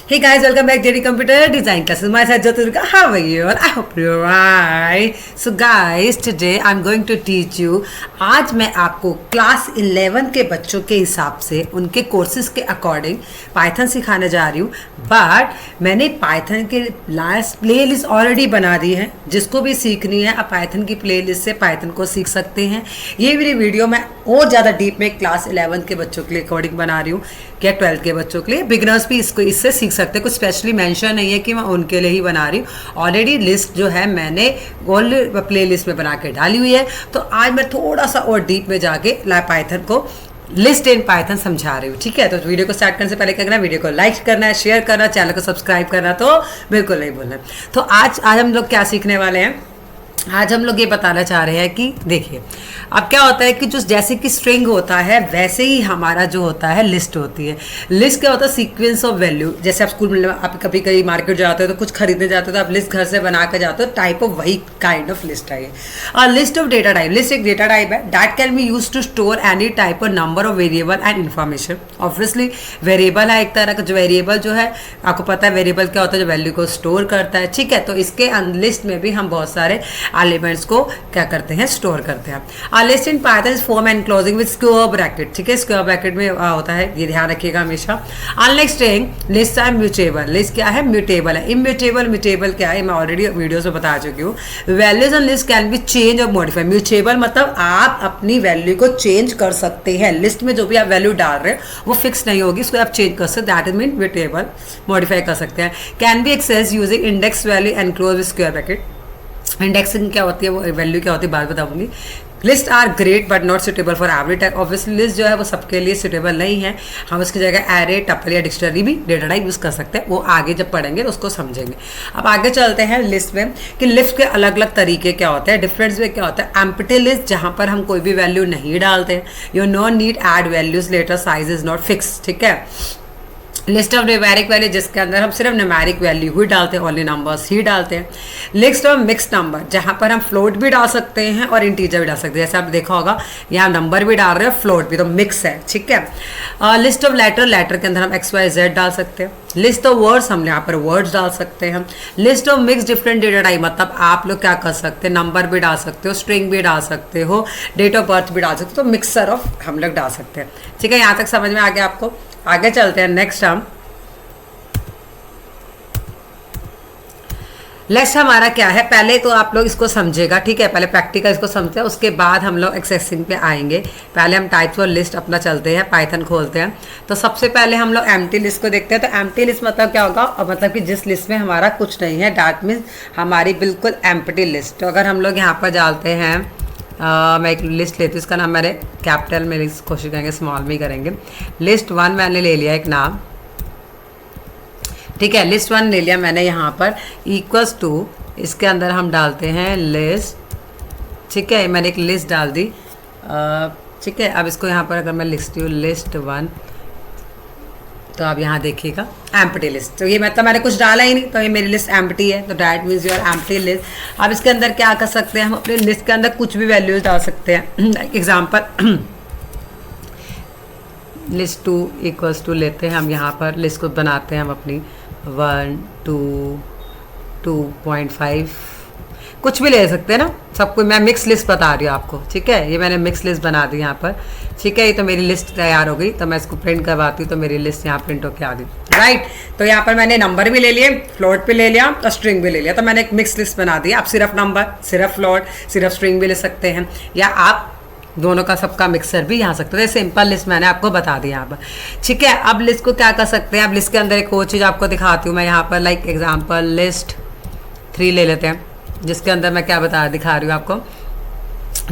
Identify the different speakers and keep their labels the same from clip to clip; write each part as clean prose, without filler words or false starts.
Speaker 1: Hey guys, welcome back JD Computer Design Classes. My side Jyotika. How are you? I hope you're right. So guys, today I'm going to teach you. आज मैं आपको class 11 के बच्चों के हिसाब से उनके कोर्सेज के अकॉर्डिंग पाइथन सिखाने जा रही हूँ. बट मैंने पाइथन के लास्ट प्ले लिस्ट ऑलरेडी बना दी है. जिसको भी सीखनी है आप पाइथन की प्ले लिस्ट से पाइथन को सीख सकते हैं. ये मेरी वीडियो मैं और ज़्यादा डीप में क्लास 11 के बच्चों के लिए अकॉर्डिंग बना रही हूँ, क्या 12 के बच्चों के लिए. बिगनर्स भी इससे सीख सकते हैं. कुछ स्पेशली मेंशन नहीं है कि मैं उनके लिए ही बना रही हूँ. ऑलरेडी लिस्ट जो है मैंने ऑलरेडी प्ले लिस्ट में बना के डाली हुई है. तो आज मैं थोड़ा सा और डीप में जाके पाइथन को लिस्ट इन पाइथन समझा रही हूँ. ठीक है, तो वीडियो को स्टार्ट करने से पहले क्या करना है, वीडियो को लाइक करना है, शेयर करना, चैनल को सब्सक्राइब करना तो बिल्कुल नहीं भूलना. तो आज हम लोग क्या सीखने वाले हैं. आज हम लोग ये बताना चाह रहे हैं कि देखिए अब क्या होता है कि जो जैसे कि स्ट्रिंग होता है वैसे ही हमारा जो होता है लिस्ट होती है. लिस्ट क्या होता है, सीक्वेंस ऑफ वैल्यू. जैसे आप स्कूल में आप कभी कभी मार्केट जाते हो तो कुछ खरीदने जाते हो तो आप लिस्ट घर से बना कर जाते हो. टाइप ऑफ वही काइंड ऑफ लिस्ट है. और list of data type, list एक डेटा टाइप है that can be use to store any type of number of variable and information. Obviously variable है एक तरह का. जो वेरिएबल जो है आपको पता है वेरिएबल क्या होता है, जो वैल्यू को स्टोर करता है. ठीक है, तो इसके लिस्ट में भी हम बहुत सारे एलिमेंट्स को क्या करते हैं, स्टोर करते हैं. A list in Python is form and closing with square bracket. ठीक है, स्क्वायर ब्रैकेट में होता है, ये ध्यान रखिएगा हमेशा. Unlike string, list are mutable. List क्या है, म्यूटेबल है. इम्यूटेबल, म्यूटेबल क्या है, मैं ऑलरेडी वीडियोस में बता चुकी हूँ. Values on list can be change और मॉडिफाई. म्यूटेबल मतलब आप अपनी वैल्यू को चेंज कर सकते हैं. लिस्ट में जो भी आप वैल्यू डाल रहे हैं वो फिक्स नहीं होगी, उसको आप चेंज कर सकते हैं. That is mean mutable, modify कर सकते हैं. Can be access using index value and close with square bracket. Indexing क्या होती है, वो वैल्यू क्या होती है बात बताऊंगी. List are great but not suitable for every type. Obviously list जो है वो सबके लिए सुटेबल नहीं है. हम उसकी जगह एरे, टपल या डिक्शनरी भी डेटा टाइप यूज़ कर सकते हैं. वो आगे जब पढ़ेंगे तो उसको समझेंगे. अब आगे चलते हैं लिस्ट में कि लिस्ट के अलग अलग तरीके क्या होते हैं. डिफरेंस में क्या होता है, एम्प्टी लिस्ट जहाँ पर हम कोई भी वैल्यू नहीं डालते. You no need add values later, size is not fix. ठीक है. लिस्ट ऑफ न्यूमेरिक वैल्यू जिसके अंदर हम सिर्फ न्यूमेरिक वैल्यू ही डालते हैं, ओनली नंबर्स ही डालते हैं. लिस्ट ऑफ मिक्स नंबर जहाँ पर हम फ्लोट भी डाल सकते हैं और इंटीजर भी डाल सकते हैं. जैसे आप देखा होगा यहाँ नंबर भी डाल रहे हैं, फ्लोट भी, तो मिक्स है. ठीक है. लिस्ट ऑफ लेटर, लेटर के अंदर हम XYZ डाल सकते हैं. लिस्ट ऑफ वर्ड्स, हम यहाँ पर वर्ड्स डाल सकते हैं. List of mix different data type मतलब आप लोग क्या कर सकते हैं, नंबर भी डाल सकते हो, स्ट्रिंग भी डाल सकते हो, डेट ऑफ बर्थ भी डाल सकते हो. तो मिक्सर ऑफ हम लोग डाल सकते हैं. ठीक है, यहाँ तक समझ में आ गया आपको. आगे चलते हैं. नेक्स्ट नेक्स्ट हमारा क्या है, पहले तो आप लोग इसको समझेगा. ठीक है, पहले प्रैक्टिकल इसको समझते हैं, उसके बाद हम लोग एक्सेसिंग पे आएंगे. पहले हम टाइप्स और लिस्ट अपना चलते हैं, पाइथन खोलते हैं. तो सबसे पहले हम लोग एम्प्टी लिस्ट को देखते हैं. तो एम्प्टी लिस्ट मतलब क्या होगा, और मतलब कि जिस लिस्ट में हमारा कुछ नहीं है, दैट मीन्स हमारी बिल्कुल एम्प्टी लिस्ट. तो अगर हम लोग यहाँ पर डालते हैं, मैं एक लिस्ट लेती हूँ, उसका नाम मैंने कैपिटल में कोशिश करेंगे, स्मॉल में ही करेंगे. लिस्ट 1 मैंने ले लिया एक नाम. ठीक है, लिस्ट 1 ले लिया मैंने. यहाँ पर इक्वल्स टू, इसके अंदर हम डालते हैं लिस्ट. ठीक है, मैंने एक लिस्ट डाल दी. ठीक है, अब इसको यहाँ पर अगर मैं लिखती हूँ लिस्ट 1, तो आप यहाँ देखिएगा एम्प्टी लिस्ट. तो ये मतलब मैंने कुछ डाला ही नहीं, तो ये मेरी लिस्ट एम्प्टी है. तो that means your empty list. अब इसके अंदर क्या कर सकते हैं, हम अपने लिस्ट के अंदर कुछ भी वैल्यूज डाल सकते हैं. एग्जाम्पल लिस्ट 2 इक्वल्स टू लेते हैं हम. यहाँ पर लिस्ट को बनाते हैं हम अपनी 1 2 2.5, कुछ भी ले सकते हैं ना, सब कुछ. मैं मिक्स लिस्ट बता रही हूँ आपको. ठीक है, ये मैंने मिक्स लिस्ट बना दी यहाँ पर. ठीक है, ये तो मेरी लिस्ट तैयार हो गई. तो मैं इसको प्रिंट करवाती हूँ, तो मेरी लिस्ट यहाँ प्रिंट होकर आ गई. राइट. तो यहाँ पर मैंने नंबर भी ले लिए, फ्लोट भी ले लिया और स्ट्रिंग भी ले लिया. तो मैंने एक मिक्स लिस्ट बना दी. आप सिर्फ नंबर, सिर्फ फ्लोट, सिर्फ स्ट्रिंग भी ले सकते हैं, या आप दोनों का सबका मिक्सर भी यहाँ सकते हैं. सिंपल लिस्ट मैंने आपको बता दी यहाँ पर. ठीक है, अब लिस्ट को क्या कर सकते हैं. अब लिस्ट के अंदर एक और चीज़ आपको दिखाती हूँ मैं यहाँ पर. लाइक एग्जांपल लिस्ट 3 ले लेते हैं, जिसके अंदर मैं क्या दिखा रही हूँ आपको.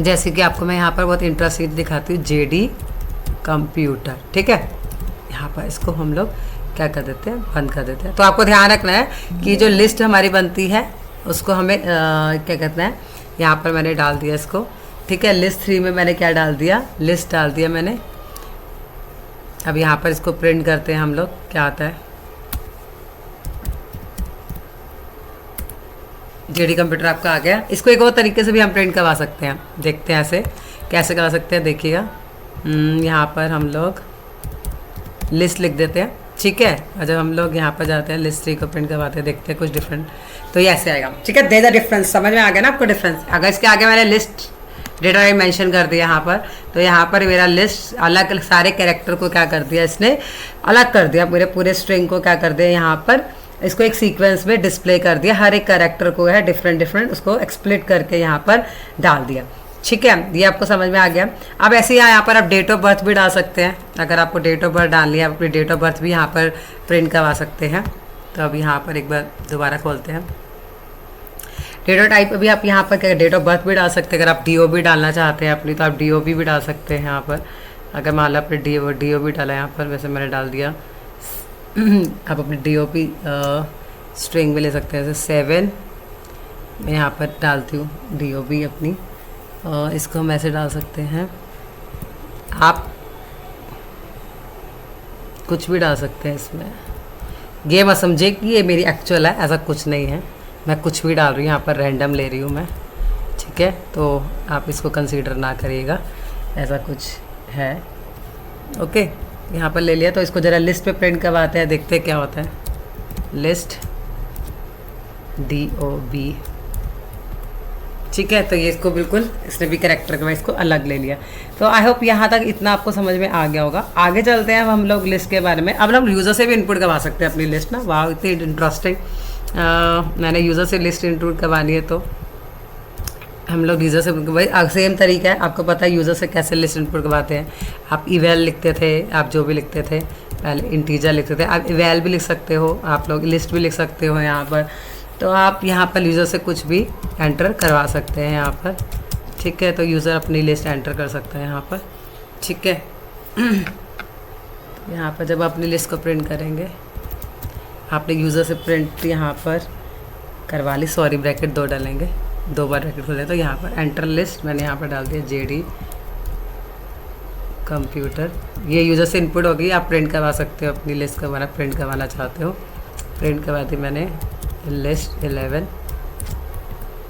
Speaker 1: जैसे कि आपको मैं यहाँ पर बहुत इंटरेस्टिंग दिखाती हूँ, JD कंप्यूटर. ठीक है, यहाँ पर इसको हम लोग क्या कर देते हैं, बंद कर देते हैं. तो आपको ध्यान रखना है कि जो लिस्ट हमारी बनती है उसको हमें क्या कहते हैं, यहाँ पर मैंने डाल दिया इसको. ठीक है, लिस्ट 3 में मैंने क्या डाल दिया, लिस्ट डाल दिया मैंने. अब यहाँ पर इसको प्रिंट करते हैं हम लोग, क्या आता है. JD कंप्यूटर आपका आ गया. इसको एक और तरीके से भी हम प्रिंट करवा सकते हैं. देखते हैं ऐसे कैसे करवा सकते हैं. देखिएगा, यहाँ पर हम लोग लिस्ट लिख देते हैं. ठीक है। और जब हम लोग यहाँ पर जाते हैं लिस्ट 3 को प्रिंट करवाते हैं, देखते हैं कुछ डिफरेंट, तो ये ऐसे आएगा। ठीक है, देयर द डिफरेंस, समझ में आ गया ना आपको डिफरेंस। अगर इसके आगे मैंने लिस्ट डेटा टाइप मेंशन कर दिया यहाँ पर, तो यहाँ पर मेरा लिस्ट अलग अलग सारे कैरेक्टर को क्या कर दिया इसने, अलग कर दिया। मेरे पूरे स्ट्रिंग को क्या कर दिया यहाँ पर, इसको एक सीक्वेंस में डिस्प्ले कर दिया। हर एक कैरेक्टर को है डिफरेंट उसको एक्सप्लिट करके यहाँ पर डाल दिया। ठीक है, ये आपको समझ में आ गया। अब ऐसे ही यहाँ पर आप डेट ऑफ बर्थ भी डाल सकते हैं। अगर आपको डेट ऑफ बर्थ डालनी है, आप अपनी डेट ऑफ बर्थ भी यहाँ पर प्रिंट करवा सकते हैं। तो अब यहाँ पर एक बार दोबारा खोलते हैं। डेट ऑफ टाइप अभी आप यहाँ पर डेट ऑफ बर्थ भी डाल सकते हैं। अगर आप DOB डालना चाहते हैं अपनी, तो आप DOB भी डाल सकते हैं यहाँ पर। अगर मान लो आपने DOB डाला यहाँ पर, वैसे मैंने डाल दिया। आप अपनी DOB स्ट्रिंग भी ले सकते हैं, जैसे 7 मैं यहाँ पर डालती हूँ DOB अपनी। इसको हम ऐसे डाल सकते हैं, आप कुछ भी डाल सकते हैं इसमें। ये मत समझे कि ये मेरी एक्चुअल है, ऐसा कुछ नहीं है। मैं कुछ भी डाल रही हूँ यहाँ पर, रैंडम ले रही हूँ मैं। ठीक है, तो आप इसको कंसीडर ना करिएगा, ऐसा कुछ है। ओके, यहाँ पर ले लिया। तो इसको ज़रा लिस्ट पे प्रिंट करवाते हैं, देखते हैं क्या होता है। List DOB। ठीक है, तो ये इसको बिल्कुल इसने भी करेक्टर का इसको अलग ले लिया। तो आई होप यहाँ तक इतना आपको समझ में आ गया होगा। आगे चलते हैं अब हम लोग लिस्ट के बारे में। अब हम यूज़र से भी इनपुट करवा सकते हैं अपनी लिस्ट ना। वाह, इतनी इंटरेस्टिंग। मैंने यूज़र से लिस्ट इनपुट करवानी है, तो हम लोग यूज़र से भाई सेम तरीका है। आपको पता है यूज़र से कैसे लिस्ट इनपुट करवाते हैं। आप इवैल लिखते थे, आप जो भी लिखते थे पहले इंटीजर लिखते थे, आप इवैल भी लिख सकते हो, आप लोग लिस्ट भी लिख सकते हो यहाँ पर। तो आप यहाँ पर यूज़र से कुछ भी एंटर करवा सकते हैं यहाँ पर। ठीक है, तो यूज़र अपनी लिस्ट एंटर कर सकता है यहाँ पर। ठीक है, तो यहाँ पर जब अपनी लिस्ट को प्रिंट करेंगे, आपने यूज़र से प्रिंट यहाँ पर करवा ली, सॉरी ब्रैकेट 2 डालेंगे, 2 बार ब्रैकेट खोले, तो यहाँ पर एंटर लिस्ट मैंने यहाँ पर डाल दिया JD कंप्यूटर। ये यूज़र से इनपुट होगी, आप प्रिंट करवा सकते हो अपनी लिस्ट करवाना, प्रिंट करवाना चाहते हो। प्रिंट करवा दी मैंने लिस्ट 11,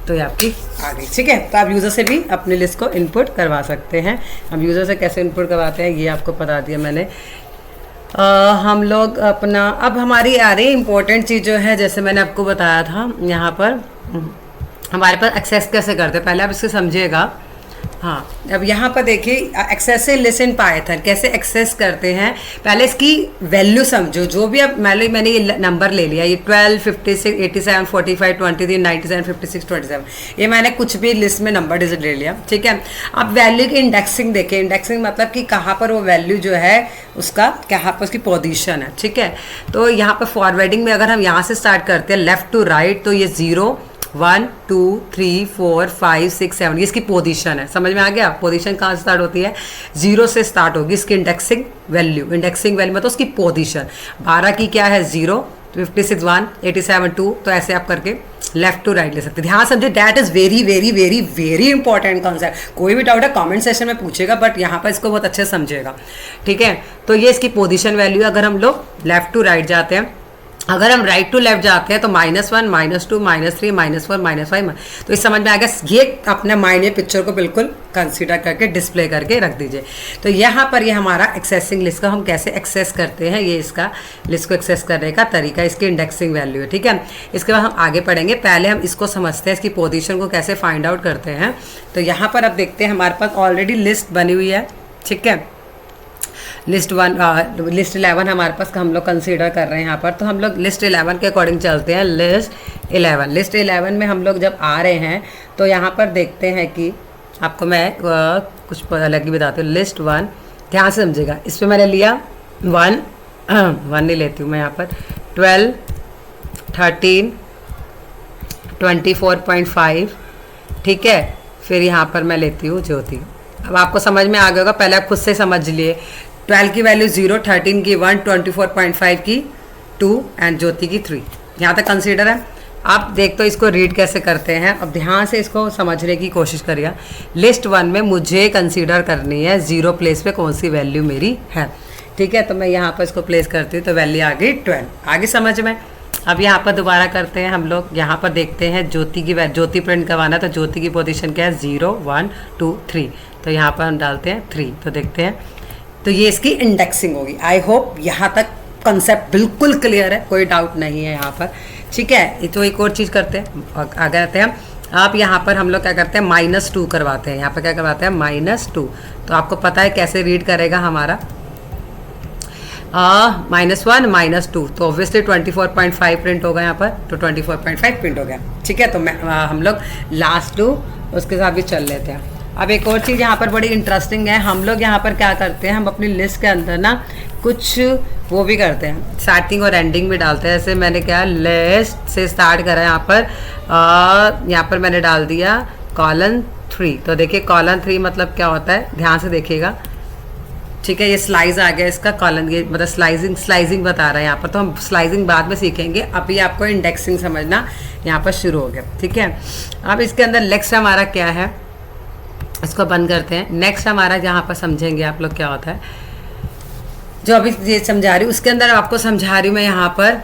Speaker 1: तो ये आपकी आ गई। ठीक है, तो आप यूज़र से भी अपनी लिस्ट को इनपुट करवा सकते हैं। हम यूज़र से कैसे इनपुट करवाते हैं ये आपको बता दिया मैंने। हम लोग अपना, अब हमारी आ रही इम्पोर्टेंट चीज़ जो है, जैसे मैंने आपको बताया था यहाँ पर हमारे पास एक्सेस कैसे करते हैं, पहले आप इसको समझिएगा। हाँ, अब यहाँ पर देखिए एक्सेसिव लिस्ट इन पाइथन कैसे एक्सेस करते हैं। पहले इसकी वैल्यू समझो। जो भी अब मैंने ये नंबर ले लिया, ये 12, 56, 87, 45, 23, 97, 56, 27, ये मैंने कुछ भी लिस्ट में नंबर डिजिट ले लिया। ठीक है, अब वैल्यू की इंडेक्सिंग देखें। इंडेक्सिंग मतलब कि कहाँ पर वो वैल्यू जो है उसका, कहाँ पर उसकी पोजीशन है। ठीक है, तो यहाँ पर फॉरवर्डिंग में अगर हम यहाँ से स्टार्ट करते हैं लेफ्ट टू राइट, तो ये 0, 1, 2, 3, 4, 5, 6, 7 ये इसकी पोजीशन है। समझ में आ गया? पोजीशन कहाँ से स्टार्ट होती है? 0 से स्टार्ट होगी इसकी इंडेक्सिंग वैल्यू। इंडेक्सिंग वैल्यू मतलब उसकी पोजीशन। 12 की क्या है 0, 56 1, 87 2, तो ऐसे आप करके लेफ्ट टू राइट ले सकते हैं। ध्यान समझे, that is very very very very important concept. कोई भी डाउट है कमेंट सेक्शन में पूछेगा, बट यहाँ पर इसको बहुत अच्छे से समझेगा। ठीक है, तो ये इसकी पोजीशन वैल्यू। अगर हम लोग लेफ्ट टू राइट जाते हैं, अगर हम राइट टू लेफ्ट जाते हैं तो -1, -2, -3, -4, -5, तो इस समझ में आ गया। ये अपने माइंड में पिक्चर को बिल्कुल कंसीडर करके डिस्प्ले करके रख दीजिए। तो यहाँ पर ये हमारा एक्सेसिंग लिस्ट का हम कैसे एक्सेस करते हैं, ये इसका लिस्ट को एक्सेस करने का तरीका, इसकी इंडेक्सिंग वैल्यू है। ठीक है, इसके बाद हम आगे पढ़ेंगे। पहले हम इसको समझते हैं, इसकी पोजीशन को कैसे फाइंड आउट करते हैं। तो यहाँ पर अब देखते हैं हमारे पास ऑलरेडी लिस्ट बनी हुई है। ठीक है, लिस्ट 11 हमारे पास हम लोग कंसीडर कर रहे हैं यहाँ पर। तो हम लोग लिस्ट 11 के अकॉर्डिंग चलते हैं। लिस्ट 11 में हम लोग जब आ रहे हैं तो यहाँ पर देखते हैं कि आपको मैं कुछ अलग ही बताती हूँ। लिस्ट 1 ध्यान से समझेगा, इस पर मैंने लिया 1 नहीं लेती हूँ मैं यहाँ पर, 12, 13, 24.5। ठीक है, फिर यहाँ पर मैं लेती हूँ ज्योति। अब आपको समझ में आ गया होगा, पहले आप खुद से समझ लिए। 12 की वैल्यू 0, 13 की 1, 24.5 की 2 एंड ज्योति की 3। यहाँ तक कंसीडर है। आप देख तो इसको रीड कैसे करते हैं, अब ध्यान से इसको समझने की कोशिश करिए। लिस्ट 1 में मुझे कंसीडर करनी है 0 प्लेस पे कौन सी वैल्यू मेरी है। ठीक है, तो मैं यहाँ पर इसको प्लेस करती हूँ, तो वैल्यू आ गई 12। आगे समझ में। अब यहाँ पर दोबारा करते हैं हम लोग। यहाँ पर देखते हैं ज्योति प्रिंट करवाना, तो ज्योति की पोजीशन क्या है 0, 1, 2, 3। तो यहाँ पर हम डालते हैं 3, तो देखते हैं। तो ये इसकी इंडेक्सिंग होगी। आई होप यहाँ तक कंसेप्ट बिल्कुल क्लियर है, कोई डाउट नहीं है यहाँ पर, ठीक है। तो एक और चीज़ करते हैं, आगे आते हैं। आप यहाँ पर हम लोग क्या करते हैं, -2 करवाते हैं। यहाँ पर क्या करवाते हैं, -2। तो आपको पता है कैसे रीड करेगा हमारा, -1 -2, तो ऑब्वियसली 24.5 प्रिंट होगा यहाँ पर, तो 24.5 प्रिंट हो गया, ठीक है। तो हम लोग लास्ट 2 उसके साथ भी चल लेते हैं। अब एक और चीज़ यहाँ पर बड़ी इंटरेस्टिंग है, हम लोग यहाँ पर क्या करते हैं, हम अपनी लिस्ट के अंदर ना कुछ वो भी करते हैं, स्टार्टिंग और एंडिंग भी डालते हैं। जैसे मैंने क्या लिस्ट से स्टार्ट करा यहाँ पर मैंने डाल दिया :3। तो देखिए :3 मतलब क्या होता है, ध्यान से देखिएगा, ठीक है। ये स्लाइस आ गया इसका कॉलन, ये मतलब स्लाइजिंग बता रहा है यहाँ पर, तो हम स्लाइजिंग बाद में सीखेंगे, अभी आपको इंडेक्सिंग समझना यहाँ पर शुरू हो गया, ठीक है। अब इसके अंदर नेक्स्ट हमारा क्या है, इसको बंद करते हैं। नेक्स्ट हमारा जहाँ पर समझेंगे आप लोग क्या होता है, जो अभी ये समझा रही हूँ उसके अंदर आपको समझा रही हूँ मैं यहाँ पर।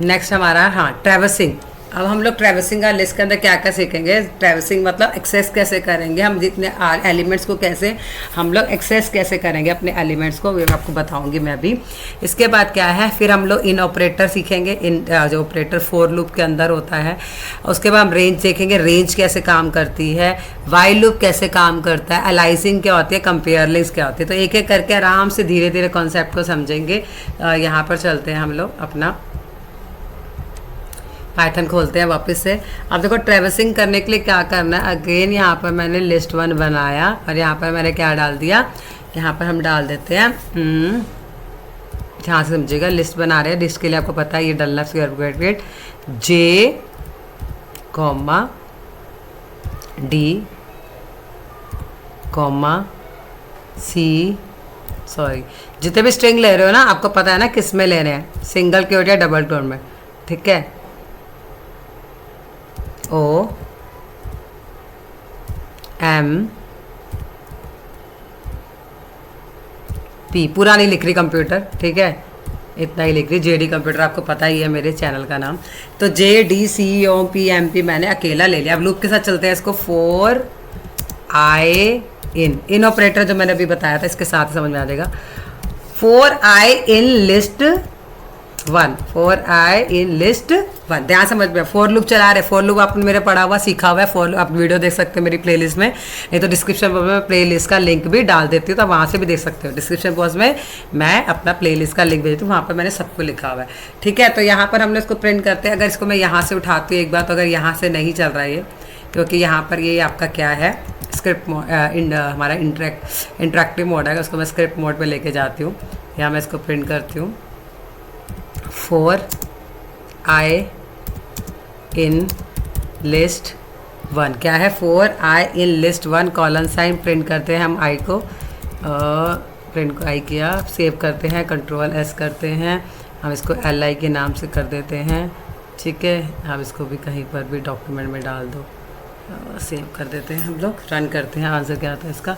Speaker 1: नेक्स्ट हमारा, हाँ, ट्रैवर्सिंग। अब हम लोग ट्रैवर्सिंग का लिस्ट के अंदर क्या क्या सीखेंगे, ट्रैवर्सिंग मतलब एक्सेस कैसे करेंगे हम, जितने एलिमेंट्स को कैसे हम लोग एक्सेस कैसे करेंगे अपने एलिमेंट्स को, वो आपको बताऊंगी मैं अभी। इसके बाद क्या है, फिर हम लोग इन ऑपरेटर सीखेंगे, इन जो ऑपरेटर फोर लूप के अंदर होता है। उसके बाद हम रेंज देखेंगे, रेंज कैसे काम करती है, वाइल लूप कैसे काम करता है, अलाइजिंग क्या होती है, कंपेयर लिंक्स क्या होती है। तो एक एक करके आराम से धीरे धीरे कॉन्सेप्ट को समझेंगे। यहाँ पर चलते हैं हम लोग, अपना पाइथन खोलते हैं वापस से। अब देखो ट्रैवर्सिंग करने के लिए क्या करना है, अगेन यहाँ पर मैंने लिस्ट 1 बनाया और यहाँ पर मैंने क्या डाल दिया, यहाँ पर हम डाल देते हैं, ध्यान से समझिएगा, लिस्ट बना रहे हैं। लिस्ट के लिए आपको पता है ये डलना square J, D, C, sorry, जितने भी स्ट्रिंग ले रहे हो ना आपको पता है ना किस में लेने हैं, सिंगल क्वोट या डबल क्वोट में, ठीक है। O, M, P, पूरा नहीं लिख रही कंप्यूटर, ठीक है, इतना ही लिख रही। JD कंप्यूटर आपको पता ही है मेरे चैनल का नाम। तो JDCOPMP मैंने अकेला ले लिया। अब लूप के साथ चलते हैं इसको। 4i इन ऑपरेटर जो मैंने अभी बताया था इसके साथ समझ में आ जाएगा। 4i in list 1, 4i in list 1, ध्यान समझ में। फॉर लूप चला रहे, फॉर लूप आपने मेरे पढ़ा हुआ सीखा हुआ है, फॉर आप वीडियो देख सकते हैं मेरी प्लेलिस्ट में, नहीं तो डिस्क्रिप्शन बॉक्स में प्लेलिस्ट का लिंक भी डाल देती हूँ, तो वहाँ से भी देख सकते हो। डिस्क्रिप्शन बॉक्स में मैं अपना प्लेलिस्ट का लिंक भेजती हूँ, वहाँ पर मैंने सबको लिखा हुआ है, ठीक है। तो यहाँ पर हमने इसको प्रिंट करते हैं। अगर इसको मैं यहाँ से उठाती हूँ एक बार, तो अगर यहाँ से नहीं चल रहा है ये, क्योंकि यहाँ पर ये आपका क्या है, स्क्रिप्ट हमारा इंटरेक्टिव मोड है, उसको मैं स्क्रिप्ट मोड पर लेके जाती हूँ। यहाँ मैं इसको प्रिंट करती हूँ, 4i इन लिस्ट 1, क्या है, 4i in list 1 colon sign print करते हैं हम i को, प्रिंट को i किया, सेव करते हैं, Ctrl+S करते हैं, हम इसको li के नाम से कर देते हैं, ठीक है। आप इसको भी कहीं पर भी डॉक्यूमेंट में डाल दो, सेव कर देते हैं हम लोग, रन करते हैं। आंसर क्या आता है इसका,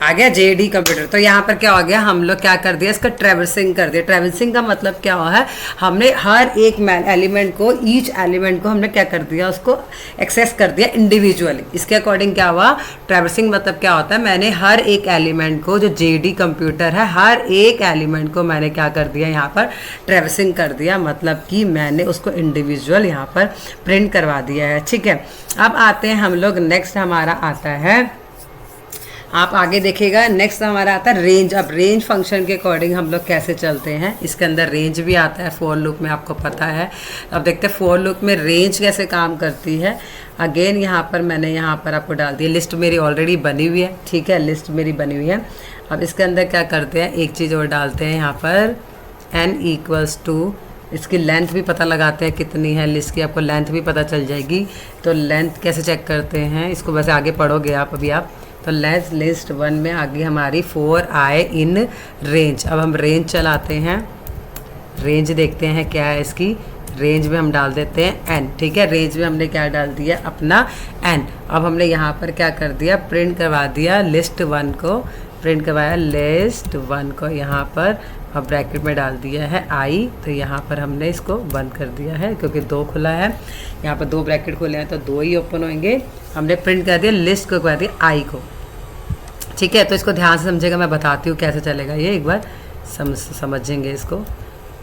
Speaker 1: आ गया JD कंप्यूटर। तो यहाँ पर क्या हो गया, हम लोग क्या कर दिया, इसका ट्रैवर्सिंग कर दिया। ट्रैवर्सिंग का मतलब क्या हुआ है, हमने हर एक एलिमेंट को, ईच एलिमेंट को हमने क्या कर दिया, उसको एक्सेस कर दिया इंडिविजुअली। इसके अकॉर्डिंग क्या हुआ, ट्रैवर्सिंग मतलब क्या होता है, मैंने हर एक एलिमेंट को, जो JD कंप्यूटर है, हर एक एलिमेंट को मैंने क्या कर दिया, यहाँ पर ट्रैवर्सिंग कर दिया, मतलब कि मैंने उसको इंडिविजुअल यहाँ पर प्रिंट करवा दिया है, ठीक है। अब आते हैं हम लोग, नेक्स्ट हमारा आता है, आप आगे देखिएगा, नेक्स्ट हमारा आता है रेंज। अब रेंज फंक्शन के अकॉर्डिंग हम लोग कैसे चलते हैं, इसके अंदर रेंज भी आता है फॉर लूप में, आपको पता है। अब देखते हैं फॉर लूप में रेंज कैसे काम करती है। अगेन यहाँ पर मैंने यहाँ पर आपको डाल दिया, लिस्ट मेरी ऑलरेडी बनी हुई है, ठीक है, लिस्ट मेरी बनी हुई है। अब इसके अंदर क्या करते हैं, एक चीज़ और डालते हैं यहाँ पर, n = इसकी लेंथ भी पता लगाते हैं कितनी है, लिस्ट की आपको लेंथ भी पता चल जाएगी। तो लेंथ कैसे चेक करते हैं, इसको वैसे आगे पढ़ोगे आप अभी आप। तो लिस्ट 1 में आगे हमारी 4i इन रेंज। अब हम रेंज चलाते हैं, रेंज देखते हैं क्या है इसकी, रेंज में हम डाल देते हैं n, ठीक है। रेंज में हमने क्या डाल दिया, अपना n। अब हमने यहाँ पर क्या कर दिया, प्रिंट करवा दिया लिस्ट 1 को, प्रिंट करवाया लिस्ट 1 को यहाँ पर, अब ब्रैकेट में डाल दिया है i। तो यहाँ पर हमने इसको बंद कर दिया है क्योंकि 2 खुला है, यहाँ पर 2 ब्रैकेट खुले हैं तो 2 ही ओपन होंगे। हमने प्रिंट कर दिया लिस्ट को, कर दिया i को, ठीक है। तो इसको ध्यान से समझेगा, मैं बताती हूँ कैसे चलेगा ये, एक बार समझेंगे इसको।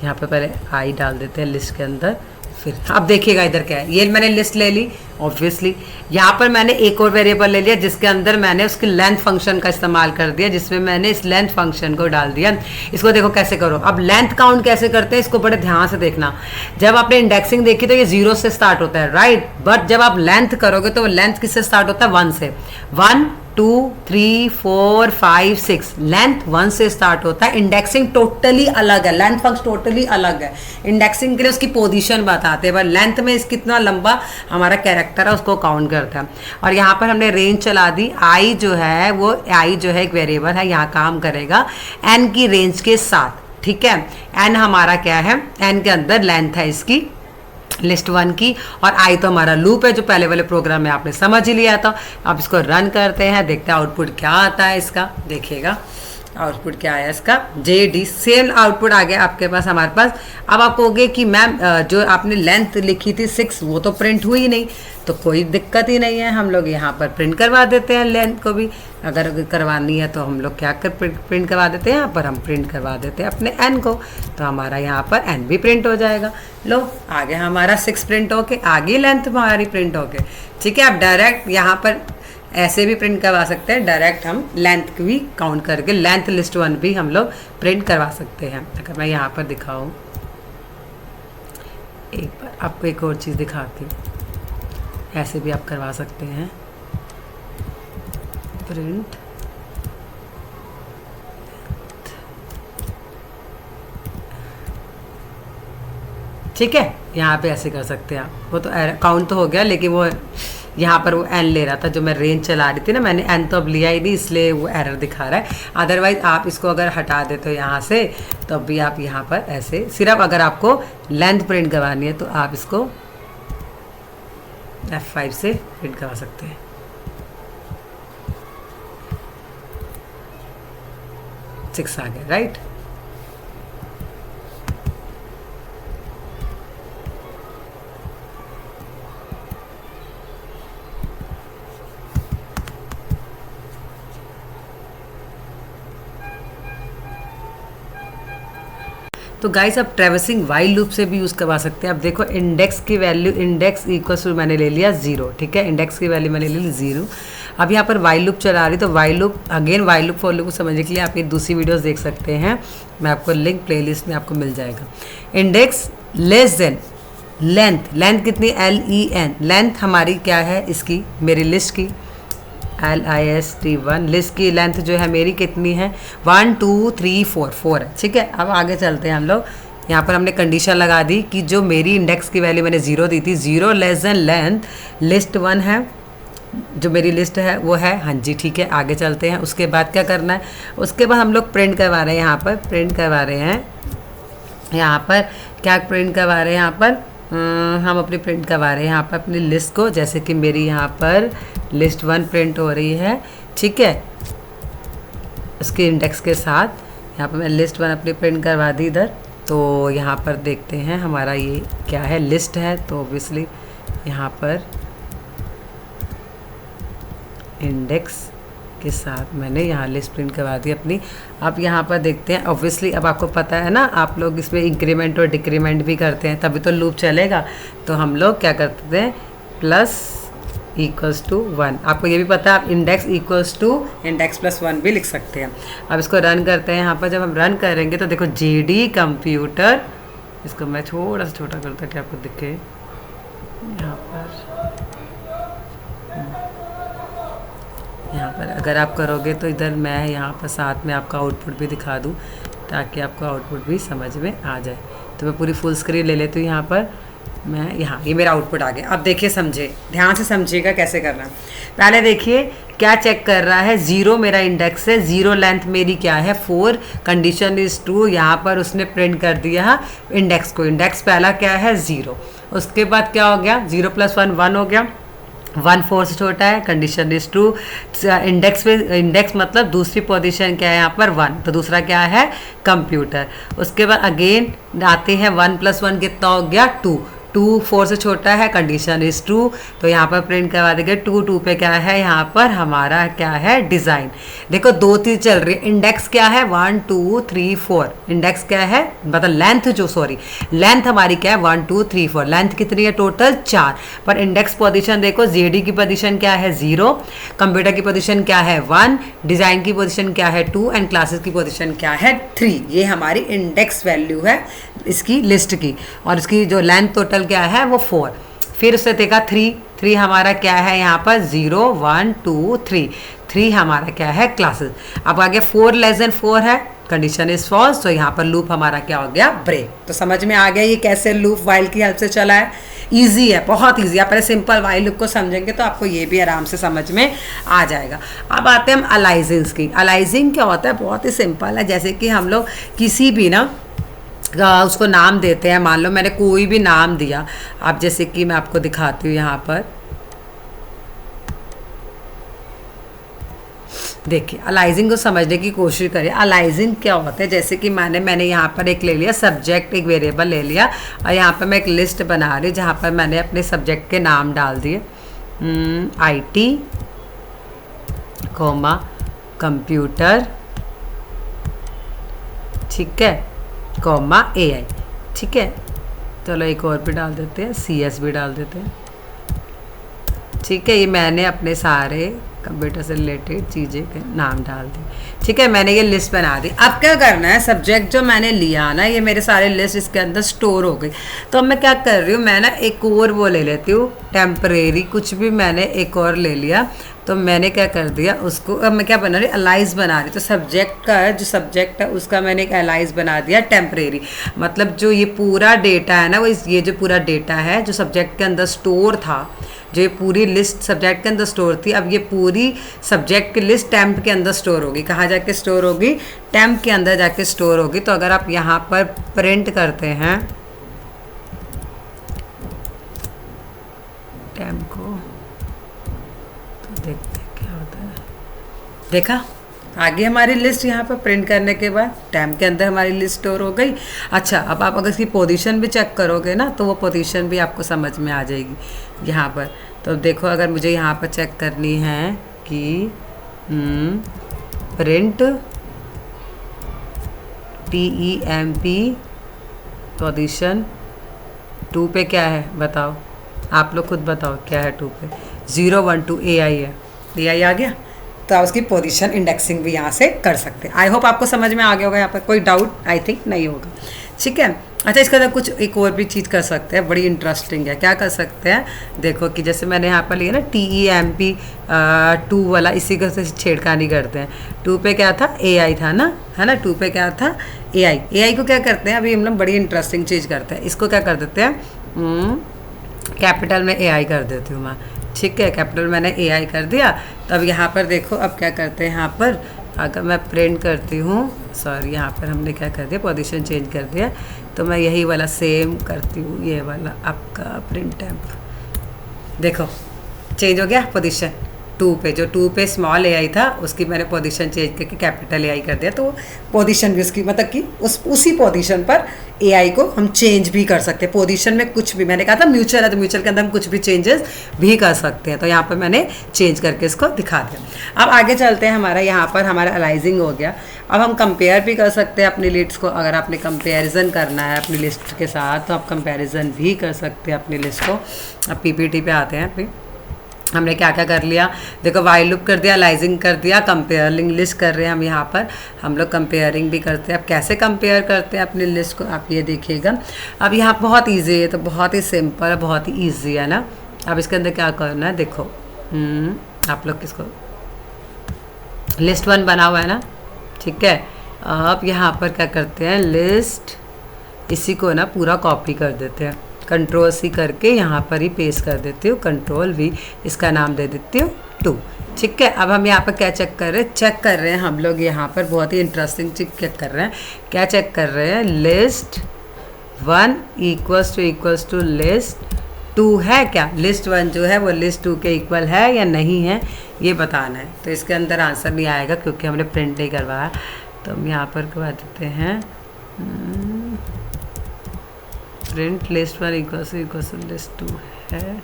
Speaker 1: यहाँ पे पहले आई डाल देते हैं लिस्ट के अंदर, फिर अब देखिएगा इधर क्या है। ये मैंने लिस्ट ले ली ऑब्वियसली। यहाँ पर मैंने एक और वेरिएबल ले लिया जिसके अंदर मैंने उसकी लेंथ फंक्शन का इस्तेमाल कर दिया, जिसमें मैंने इस लेंथ फंक्शन को डाल दिया। इसको देखो कैसे करो। अब लेंथ काउंट कैसे करते हैं इसको बड़े ध्यान से देखना। जब आपने इंडेक्सिंग देखी तो ये 0 से स्टार्ट होता है, राइट। बट जब आप लेंथ करोगे तो वो लेंथ किससे स्टार्ट होता है? 1 से। 1 2 3 4 5 6 लेंथ 1 से स्टार्ट होता है। इंडेक्सिंग टोटली अलग है, लेंथ फंक्शन टोटली अलग है। इंडेक्सिंग के लिए उसकी पोजीशन बताते हैं, पर लेंथ में इस कितना लंबा हमारा कैरेक्टर है उसको काउंट करता है। और यहाँ पर हमने रेंज चला दी। आई जो है वो आई जो है एक वेरिएबल है, यहाँ काम करेगा एन की रेंज के साथ, ठीक है। एन हमारा क्या है? एन के अंदर लेंथ है इसकी लिस्ट 1 की, और आई तो हमारा लूप है जो पहले वाले प्रोग्राम में आपने समझ ही लिया था। अब इसको रन करते हैं, देखते हैं आउटपुट क्या आता है इसका। देखिएगा आउटपुट क्या आया इसका, JD। सेम आउटपुट आ गया आपके पास, हमारे पास। अब आप कहोगे कि मैम जो आपने लेंथ लिखी थी 6 वो तो प्रिंट हुई नहीं, तो कोई दिक्कत ही नहीं है, हम लोग यहाँ पर प्रिंट करवा देते हैं लेंथ को भी। अगर करवानी है तो हम लोग क्या कर प्रिंट करवा देते हैं, यहाँ पर हम प्रिंट करवा देते हैं अपने n को, तो हमारा यहाँ पर n भी प्रिंट हो जाएगा। लो आगे हमारा 6 प्रिंट होके आगे लेंथ हमारी प्रिंट होके, ठीक है। आप डायरेक्ट यहाँ पर ऐसे भी प्रिंट करवा सकते हैं, डायरेक्ट हम लेंथ भी काउंट करके लेंथ लिस्ट 1 भी हम लोग प्रिंट करवा सकते हैं। अगर मैं यहाँ पर दिखाऊँ, एक बार आपको एक और चीज़ दिखाती हूँ, ऐसे भी आप करवा सकते हैं प्रिंट। ठीक है, यहाँ पे ऐसे कर सकते हैं आप। वो तो काउंट तो हो गया, लेकिन वो यहाँ पर वो एन ले रहा था जो मैं रेंज चला रही थी ना, मैंने एन तो अब लिया ही नहीं, इसलिए वो एरर दिखा रहा है। अदरवाइज आप इसको अगर हटा देते हो यहाँ से, तो भी आप यहाँ पर ऐसे सिर्फ अगर आपको लेंथ प्रिंट करवानी है तो आप इसको F5 से प्रिंट करवा सकते हैं। सिक्स आ गया, राइट। तो गाइस आप ट्रेवर्सिंग वाइल लूप से भी यूज़ करवा सकते हैं। अब देखो इंडेक्स की वैल्यू, इंडेक्स इक्वल टू मैंने ले लिया 0, ठीक है। इंडेक्स की वैल्यू मैंने ले ली 0। अब यहाँ पर वाइल लूप चला रही, तो while loop again while loop for loop को समझने के लिए आप ये दूसरी वीडियोस देख सकते हैं, मैं आपको लिंक प्लेलिस्ट में आपको मिल जाएगा। Index less than length, length कितनी? LEN। लेंथ हमारी क्या है इसकी, मेरी लिस्ट की LIST1 लिस्ट की लेंथ जो है मेरी कितनी है? 1 2 3 4 4 है, ठीक है। अब आगे चलते हैं हम लोग। यहाँ पर हमने कंडीशन लगा दी कि जो मेरी इंडेक्स की वैल्यू मैंने 0 दी थी, 0 लेस देन लेंथ लिस्ट 1 है, जो मेरी लिस्ट है वो है। हाँ जी, ठीक है, आगे चलते हैं। उसके बाद क्या करना है? उसके बाद हम लोग प्रिंट करवा रहे हैं, यहाँ पर प्रिंट करवा रहे हैं। यहाँ पर क्या प्रिंट करवा रहे हैं? यहाँ पर हम अपनी प्रिंट करवा रहे हैं यहाँ पर अपनी लिस्ट को, जैसे कि मेरी यहाँ पर लिस्ट 1 प्रिंट हो रही है, ठीक है, उसके इंडेक्स के साथ। यहाँ पर मैं लिस्ट 1 अपनी प्रिंट करवा दी इधर। तो यहाँ पर देखते हैं हमारा ये क्या है, लिस्ट है, तो ऑब्वियसली यहाँ पर इंडेक्स के साथ मैंने यहाँ लिस्ट प्रिंट करवा दी अपनी। अब यहाँ पर देखते हैं, ऑब्वियसली अब आपको पता है ना, आप लोग इसमें इंक्रीमेंट और डिक्रीमेंट भी करते हैं, तभी तो लूप चलेगा। तो हम लोग क्या करते हैं, प्लस इक्वल्स टू 1। आपको ये भी पता है, आप index equals to index plus 1 भी लिख सकते हैं। अब इसको रन करते हैं। यहाँ पर जब हम रन करेंगे तो देखो JD कंप्यूटर, इसको मैं थोड़ा सा छोटा करता कि आपको दिखे। यहाँ पर अगर आप करोगे तो इधर मैं यहाँ पर साथ में आपका आउटपुट भी दिखा दूँ, ताकि आपको आउटपुट भी समझ में आ जाए। तो मैं पूरी फुल स्क्रीन ले लेती हूँ। यहाँ पर मैं यहाँ ये मेरा आउटपुट आ गया। अब देखिए, समझे, ध्यान से समझिएगा कैसे करना है। पहले देखिए क्या चेक कर रहा है, 0 मेरा इंडेक्स है, 0 लेंथ मेरी क्या है 4, कंडीशन इज़ ट्रू। यहाँ पर उसने प्रिंट कर दिया इंडेक्स को, इंडेक्स पहला क्या है 0। उसके बाद क्या हो गया, 0 + 1 1 हो गया, 1 4 से छोटा है, कंडीशन इज ट्रू। इंडेक्स पे, इंडेक्स मतलब दूसरी पोजीशन क्या है यहाँ पर 1, तो दूसरा क्या है कंप्यूटर। उसके बाद अगेन आते हैं 1 + 1 कितना हो गया 2, 2 4 से छोटा है, कंडीशन इज ट्रू, तो यहाँ पर प्रिंट करवा देंगे 2 2 पे क्या है यहाँ पर हमारा क्या है डिज़ाइन। देखो 2 चीज़ चल रही है, इंडेक्स क्या है 1 2 3 4, इंडेक्स क्या है मतलब लेंथ लेंथ हमारी क्या है 1 2 3 4, लेंथ कितनी है टोटल 4, पर इंडेक्स पोजीशन देखो जेडी की पोजीशन क्या है 0, कंप्यूटर की पोजीशन क्या है 1, डिज़ाइन की पोजीशन क्या है 2 एंड क्लासेस की पोजीशन क्या है 3। ये हमारी इंडेक्स वैल्यू है इसकी लिस्ट की, और इसकी जो लेंथ टोटल क्या है वो 4। फिर उससे देखा 3 हमारा क्या है यहाँ पर 0 1 2 3 हमारा क्या है क्लासेस। अब आगे 4 लेस देन 4 है, कंडीशन इज फॉल्स, तो यहाँ पर लूप हमारा क्या हो गया ब्रेक। तो समझ में आ गया ये कैसे लूप वाइल की हेल्प से चला है। ईजी है, बहुत ईजी। आप पहले सिंपल वाइल लूप को समझेंगे तो आपको ये भी आराम से समझ में आ जाएगा। अब आते हैं हम अलाइजिंग की। अलाइजिंग क्या होता है, बहुत ही सिंपल है। जैसे कि हम लोग किसी भी ना उसको नाम देते हैं, मान लो मैंने कोई भी नाम दिया, आप जैसे कि मैं आपको दिखाती हूँ यहाँ पर देखिए, अलाइजिंग को समझने की कोशिश करिए। अलाइजिंग क्या होता है, जैसे कि मैंने यहाँ पर एक ले लिया सब्जेक्ट, एक वेरिएबल ले लिया, और यहाँ पर मैं एक लिस्ट बना रही जहाँ पर मैंने अपने सब्जेक्ट के नाम डाल दिए IT, कंप्यूटर, ठीक है, AI, ठीक है। चलो एक और भी डाल देते हैं, CS भी डाल देते हैं, ठीक है। ये मैंने अपने सारे कंप्यूटर से रिलेटेड चीज़ें के नाम डाल दी, ठीक है। मैंने ये लिस्ट बना दी। अब क्या करना है, सब्जेक्ट जो मैंने लिया ना, ये मेरे सारे लिस्ट इसके अंदर स्टोर हो गई। तो अब मैं क्या कर रही हूँ, मैं ना एक और वो ले लेती हूँ टेम्परेरी, कुछ भी मैंने एक और ले लिया। तो मैंने क्या कर दिया उसको, अब मैं क्या बना रही, अलाइज बना रही। तो सब्जेक्ट का जो सब्जेक्ट है उसका मैंने एक अलाइज बना दिया टेम्परेरी, मतलब जो ये पूरा डेटा है ना, वो ये जो पूरा डेटा है जो सब्जेक्ट के अंदर स्टोर था, जो ये पूरी लिस्ट सब्जेक्ट के अंदर स्टोर थी, अब ये पूरी सब्जेक्ट की लिस्ट टेम्प के अंदर स्टोर होगी। कहाँ जाके स्टोर होगी, टेम्प के अंदर जाके स्टोर होगी। तो अगर आप यहाँ पर प्रिंट करते हैं टेम्प को, तो देखते हैं क्या होता है। देखा, आगे हमारी लिस्ट यहाँ पर प्रिंट करने के बाद टेम्प के अंदर हमारी लिस्ट स्टोर हो गई। अच्छा, अब आप अगर इसकी पोजीशन भी चेक करोगे ना, तो वो पोजीशन भी आपको समझ में आ जाएगी यहाँ पर। तो देखो, अगर मुझे यहाँ पर चेक करनी है कि प्रिंट TEMP पोजीशन 2 पे क्या है बताओ, आप लोग खुद बताओ क्या है 2 पे। 0 1 2 AI है, AI आ गया। तो आप उसकी पोजीशन इंडेक्सिंग भी यहाँ से कर सकते हैं। आई होप आपको समझ में आ गया होगा, यहाँ पर कोई डाउट आई थिंक नहीं होगा, ठीक है। अच्छा, इसके अंदर कुछ एक और भी चीज़ कर सकते हैं, बड़ी इंटरेस्टिंग है। क्या कर सकते हैं, देखो कि जैसे मैंने यहाँ पर लिया ना TEMP 2 वाला, इसी को से छेड़खानी करते हैं। 2 पे क्या था, AI था ना, है ना। 2 पे क्या था, AI को क्या करते हैं, अभी हम लोग बड़ी इंटरेस्टिंग चीज़ करते हैं। इसको क्या कर देते हैं, कैपिटल में AI कर देती हूँ मैं, ठीक है। कैपिटल मैंने AI कर दिया। तो अब यहाँ पर देखो, अब क्या करते हैं, यहाँ पर अगर मैं प्रिंट करती हूँ, सॉरी यहाँ पर हमने क्या कर दिया, पोजीशन चेंज कर दिया। तो मैं यही वाला सेम करती हूँ, ये वाला आपका प्रिंट टेम्प, देखो चेंज हो गया पोजीशन 2 पे। जो 2 पे स्मॉल AI था उसकी मैंने पोजीशन चेंज करके कैपिटल AI कर दिया। तो पोजीशन भी उसकी मतलब कि उसी पोजीशन पर AI को हम चेंज भी कर सकते हैं। पोजीशन में कुछ भी, मैंने कहा था म्यूचुअल है तो म्यूचुअल के अंदर हम कुछ भी चेंजेस भी कर सकते हैं। तो यहाँ पर मैंने चेंज करके इसको दिखा दिया। अब आगे चलते हैं, हमारा यहाँ पर हमारा अलाइजिंग हो गया। अब हम कंपेयर भी कर सकते हैं अपनी लिस्ट को। अगर आपने कंपेरिजन करना है अपनी लिस्ट के साथ तो आप कंपेरिजन भी कर सकते हैं अपनी लिस्ट को। अब PPT पे आते हैं। फिर हमने क्या क्या कर लिया, देखो वाइल लूप कर दिया, अलाइजिंग कर दिया, कंपेयरिंग लिस्ट कर रहे हैं हम। यहाँ पर हम लोग कंपेयरिंग भी करते हैं। अब कैसे कंपेयर करते हैं अपनी लिस्ट को आप ये देखिएगा। अब यहाँ बहुत इजी है, तो बहुत ही सिंपल है, बहुत ही ईजी है ना। अब इसके अंदर क्या करना है, देखो आप लोग किसको, लिस्ट 1 बना हुआ है ना, ठीक है। अब यहाँ पर क्या करते हैं, लिस्ट, इसी को ना पूरा कॉपी कर देते हैं, Ctrl+C करके यहाँ पर ही पेस्ट कर देती हूँ, Ctrl+V, इसका नाम दे देती हूँ 2, ठीक है। अब हम यहाँ पर क्या चेक कर रहे हैं, चेक कर रहे हैं हम लोग यहाँ पर बहुत ही इंटरेस्टिंग चीज चेक कर रहे हैं। क्या चेक कर रहे हैं, लिस्ट 1 इक्वल्स टू लिस्ट 2 है क्या, लिस्ट 1 जो है वो लिस्ट 2 के इक्वल है या नहीं है, ये बताना है। तो इसके अंदर आंसर नहीं आएगा क्योंकि हमने प्रिंट नहीं करवाया। तो हम यहाँ पर करवा देते हैं print list 1 equals to list 2 है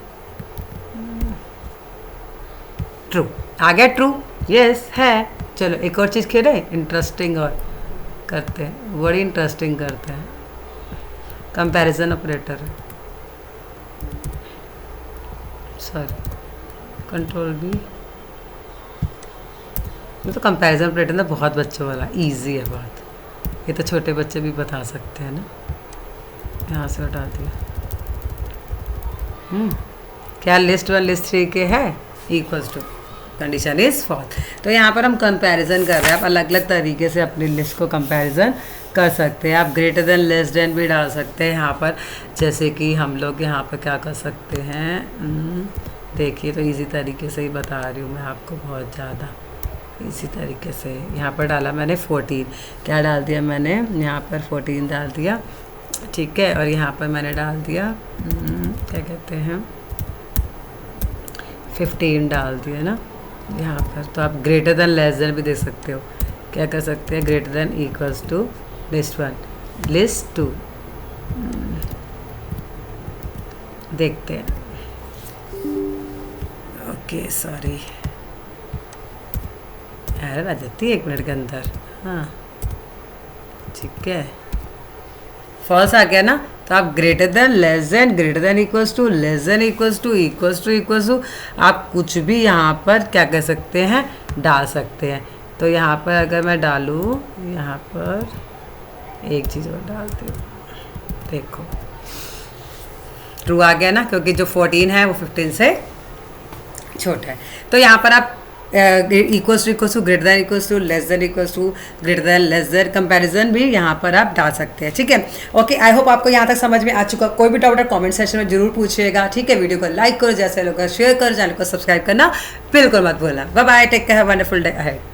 Speaker 1: ट्रू। आ गया ट्रू, यस है। चलो एक और चीज़ खेलें, इंटरेस्टिंग और करते हैं, बड़ी इंटरेस्टिंग करते हैं। कंपैरिजन ऑपरेटर है, सॉरी कंट्रोल बी। ये तो कंपैरिजन ऑपरेटर ना बहुत बच्चों वाला, इजी है बहुत, ये तो छोटे बच्चे भी बता सकते हैं ना। यहाँ से हटा दिया। क्या लिस्ट 1 लिस्ट 3 के है equals to, condition is false. तो यहाँ पर हम कंपैरिजन कर रहे हैं, आप अलग अलग तरीके से अपनी लिस्ट को कंपैरिजन कर सकते हैं। आप ग्रेटर देन लेस देन भी डाल सकते हैं यहाँ पर, जैसे कि हम लोग यहाँ पर क्या कर सकते हैं, देखिए तो इजी तरीके से ही बता रही हूँ मैं आपको, बहुत ज़्यादा इसी तरीके से। यहाँ पर डाला मैंने 14, क्या डाल दिया मैंने यहाँ पर 14 डाल दिया, ठीक है। और यहाँ पर मैंने डाल दिया क्या कहते हैं 15 डाल दिया ना यहाँ पर। तो आप ग्रेटर देन लेस देन भी दे सकते हो, क्या कर सकते हैं, greater than equals to list 1 list 2। देखते हैं, ओके सॉरी एरर आ जाती है 1 मिनट के अंदर। हाँ ठीक है, फॉल्स आ गया ना। तो आप greater than less than, greater than equals to, less than equals to, equals to आप कुछ भी यहाँ पर क्या कह सकते हैं डाल सकते हैं। तो यहाँ पर अगर मैं डालूँ, यहाँ पर एक चीज़ और डालती हूँ, देखो ट्रू आ गया ना, क्योंकि जो 14 है वो 15 से छोटा है। तो यहाँ पर आप equals to greater than equals to, less than equals to, greater than less than comparison भी यहाँ पर आप डाल सकते हैं, ठीक है। ओके, आई होप आपको यहाँ तक समझ में आ चुका। कोई भी डाउट है कमेंट सेक्शन में जरूर पूछिएगा, ठीक है। वीडियो को लाइक करो, जैसे लोग शेयर करो, चैनल को सब्सक्राइब करना बिल्कुल मत भूलना। Bye bye, take care, have a wonderful day ahead.